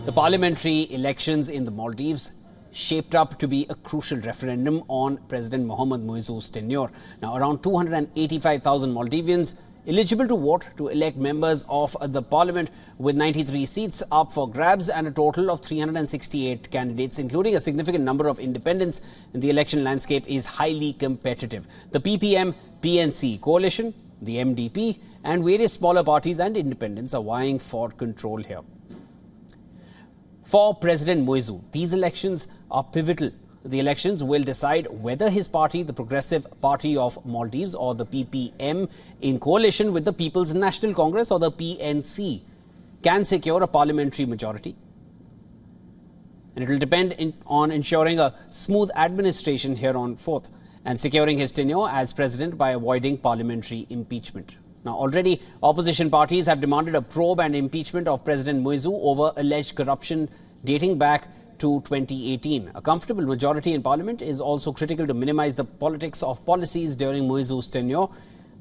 The parliamentary elections in the Maldives shaped up to be a crucial referendum on President Mohamed Muizzu's tenure. Now, around 285,000 Maldivians eligible to vote to elect members of the parliament, with 93 seats up for grabs and a total of 368 candidates, including a significant number of independents. And the election landscape is highly competitive. The PPM-PNC coalition, the MDP, and various smaller parties and independents are vying for control here. For President Muizzu, these elections are pivotal. The elections will decide whether his party, the Progressive Party of Maldives, or the PPM, in coalition with the People's National Congress, or the PNC, can secure a parliamentary majority. And it will depend on ensuring a smooth administration here on forth and securing his tenure as president by avoiding parliamentary impeachment. Now, already opposition parties have demanded a probe and impeachment of President Muizzu over alleged corruption dating back to 2018. A comfortable majority in parliament is also critical to minimize the politics of policies during Muizzu's tenure.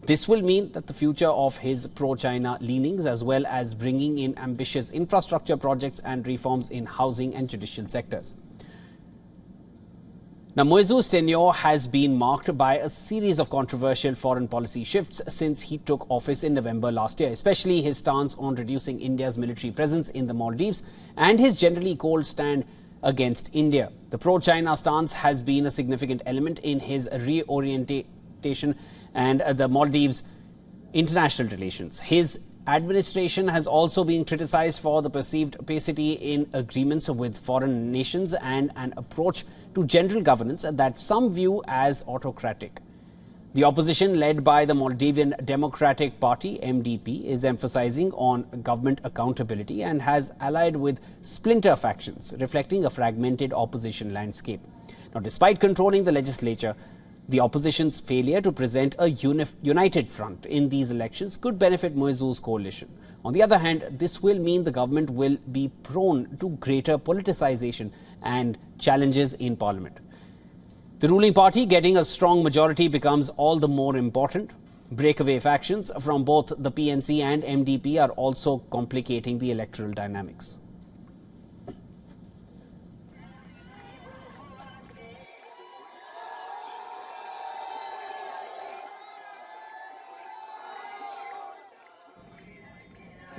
This will mean that the future of his pro-China leanings, as well as bringing in ambitious infrastructure projects and reforms in housing and judicial sectors. Now, Muizzu's tenure has been marked by a series of controversial foreign policy shifts since he took office in November last year, especially his stance on reducing India's military presence in the Maldives and his generally cold stand against India. The pro-China stance has been a significant element in his reorientation and the Maldives' international relations. His administration has also been criticized for the perceived opacity in agreements with foreign nations and an approach to general governance that some view as autocratic. The opposition, led by the Maldivian Democratic Party (MDP), is emphasizing on government accountability and has allied with splinter factions, reflecting a fragmented opposition landscape. Now, despite controlling the legislature, the opposition's failure to present a united front in these elections could benefit Muizzu's coalition. On the other hand, this will mean the government will be prone to greater politicization and challenges in parliament. The ruling party getting a strong majority becomes all the more important. Breakaway factions from both the PNC and MDP are also complicating the electoral dynamics.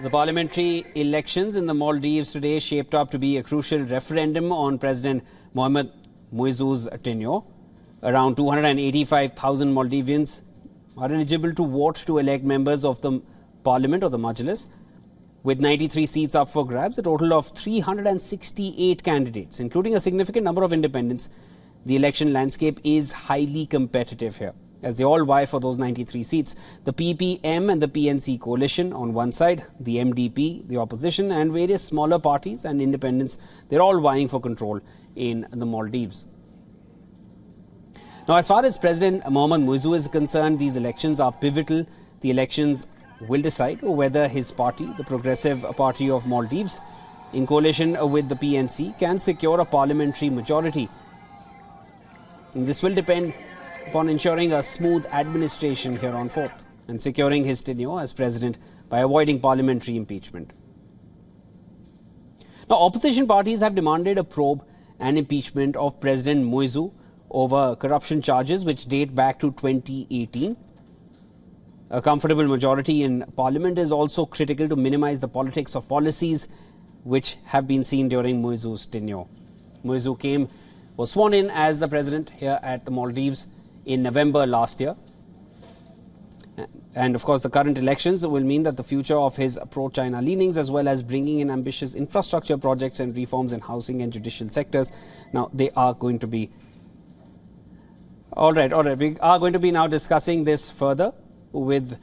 The parliamentary elections in the Maldives today shaped up to be a crucial referendum on President Mohamed Muizzu's tenure. Around 285,000 Maldivians are eligible to vote to elect members of the parliament, or the Majlis, with 93 seats up for grabs, a total of 368 candidates, including a significant number of independents. The election landscape is highly competitive here, as they all vie for those 93 seats. The PPM and the PNC coalition on one side, the MDP, the opposition, and various smaller parties and independents, they're all vying for control in the Maldives. Now, as far as President Mohamed Muizzu is concerned, these elections are pivotal. The elections will decide whether his party, the Progressive Party of Maldives, in coalition with the PNC, can secure a parliamentary majority. And this will depend upon ensuring a smooth administration here on forth and securing his tenure as president by avoiding parliamentary impeachment. Now, opposition parties have demanded a probe and impeachment of President Muizzu over corruption charges which date back to 2018. A comfortable majority in parliament is also critical to minimize the politics of policies which have been seen during Muizzu's tenure. Muizzu was sworn in as the president here at the Maldives in November last year. And of course, the current elections will mean that the future of his pro-China leanings, as well as bringing in ambitious infrastructure projects and reforms in housing and judicial sectors, now they are going to be all right. We are going to be now discussing this further with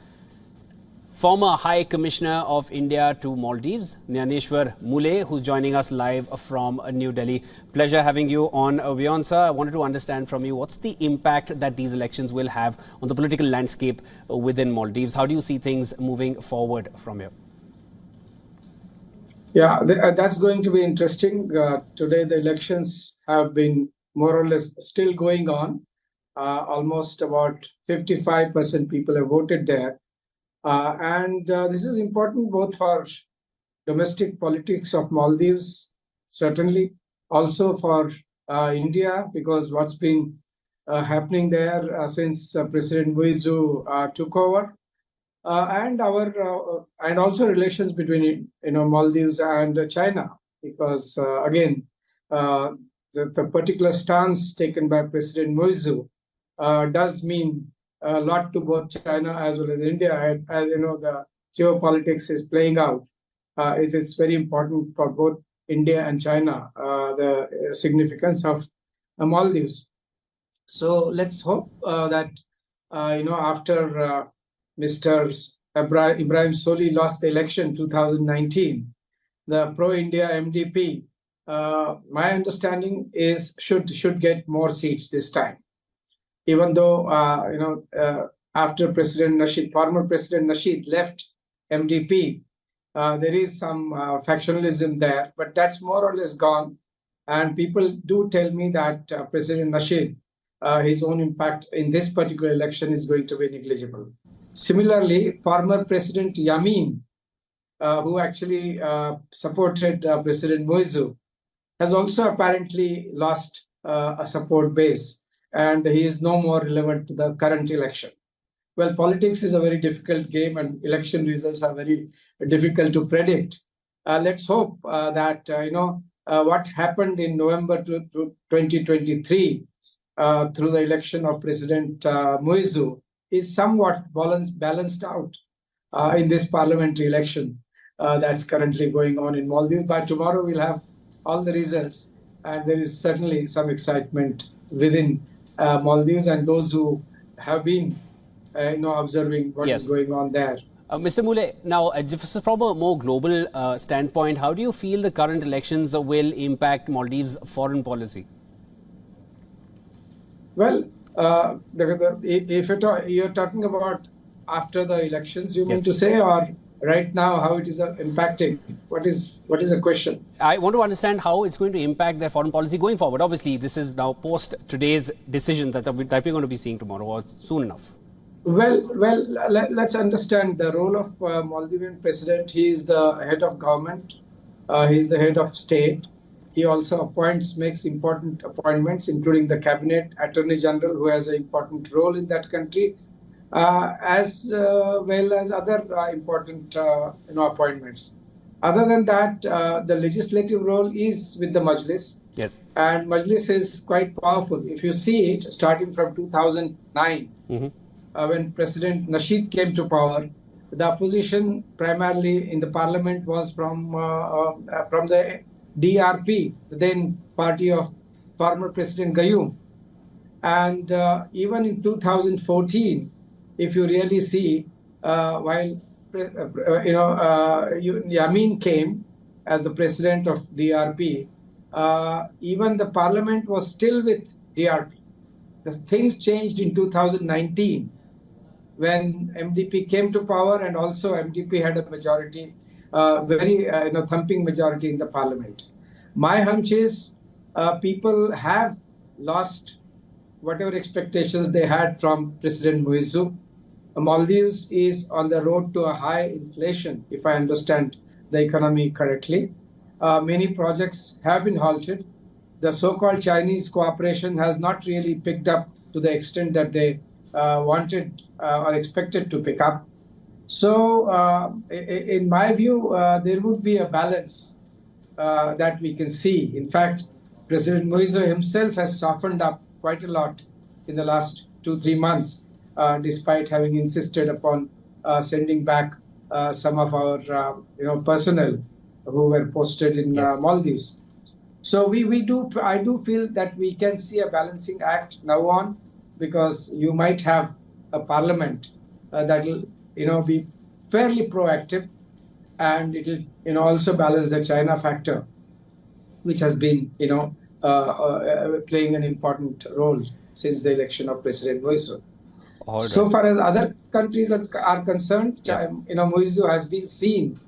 former High Commissioner of India to Maldives, Nyaneshwar Mule, who's joining us live from New Delhi. Pleasure having you on WION, sir. I wanted to understand from you, what's the impact that these elections will have on the political landscape within Maldives? How do you see things moving forward from here? Yeah, that's going to be interesting. Today, the elections have been more or less still going on. Almost about 55% people have voted there. And this is important both for domestic politics of Maldives certainly. Also for India, because what's been happening there since President Muizzu took over, and also relations between Maldives and China, because again the particular stance taken by President Muizzu does mean a lot to both China as well as India. As you know, the geopolitics is playing out. It's very important for both India and China, the significance of Maldives. So let's hope that after Mr. Ibrahim Soli lost the election 2019, the pro-India MDP, my understanding is should get more seats this time. Even though after former President Nasheed left MDP, there is some factionalism there, but that's more or less gone. And people do tell me that President Nasheed, his own impact in this particular election is going to be negligible. Similarly, former President Yamin, who actually supported President Muizzu, has also apparently lost a support base, and he is no more relevant to the current election. Well, politics is a very difficult game, and election results are very difficult to predict. Let's hope that what happened in November 2023 through the election of President Muizzu is somewhat balanced out in this parliamentary election that's currently going on in Maldives. By tomorrow, we'll have all the results, and there is certainly some excitement within Maldives and those who have been observing what is going on there. Mr. Mule, now just from a more global standpoint, how do you feel the current elections will impact Maldives' foreign policy? Well, if you're talking about after the elections, you mean to say, or right now, how it is impacting? What is the question? I want to understand how it's going to impact their foreign policy going forward. Obviously, this is now post today's decision that we're going to be seeing tomorrow or soon enough. Well, let's understand the role of Maldivian president. He is the head of government. He is the head of state. He also makes important appointments, including the cabinet, attorney general, who has an important role in that country, as well as other important appointments. Other than that, the legislative role is with the Majlis. Yes. And Majlis is quite powerful. If you see it, starting from 2009, when President Nasheed came to power, the opposition primarily in the parliament was from the DRP, the then party of former President Gayoom. And even in 2014, if you really see, while Yamin came as the president of DRP, even the parliament was still with DRP. The things changed in 2019 when MDP came to power, and also MDP had a majority, very thumping majority in the parliament. My hunch is people have lost whatever expectations they had from President Muizzu. Maldives is on the road to a high inflation, if I understand the economy correctly. Many projects have been halted. The so-called Chinese cooperation has not really picked up to the extent that they wanted or expected to pick up. So, in my view, there would be a balance that we can see. In fact, President Muizzu himself has softened up quite a lot in the last 2-3 months, despite having insisted upon sending back some of our personnel who were posted in Maldives. So I do feel that we can see a balancing act now on, because you might have a parliament that will be fairly proactive, and it will also balance the China factor, which has been playing an important role since the election of President Muizzu. So far as other countries are concerned, Muizzu has been seen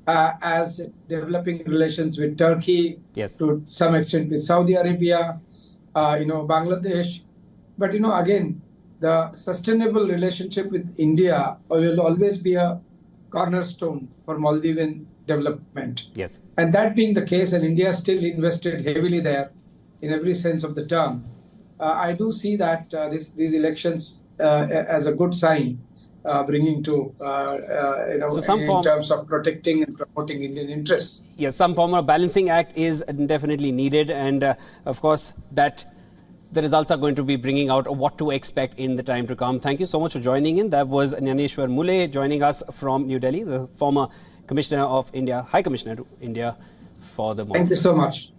as developing relations with Turkey, to some extent with Saudi Arabia, Bangladesh. But again, the sustainable relationship with India will always be a cornerstone for Maldivian development. Yes. And that being the case, and India still invested heavily there in every sense of the term, I do see that these elections as a good sign, bringing to, in terms of protecting and promoting Indian interests. Yes, some form of balancing act is definitely needed, and of course that the results are going to be bringing out what to expect in the time to come. Thank you so much for joining in. That was Nyaneshwar Mule joining us from New Delhi, the former Commissioner of India, High Commissioner to India for the Maldives. Thank you so much.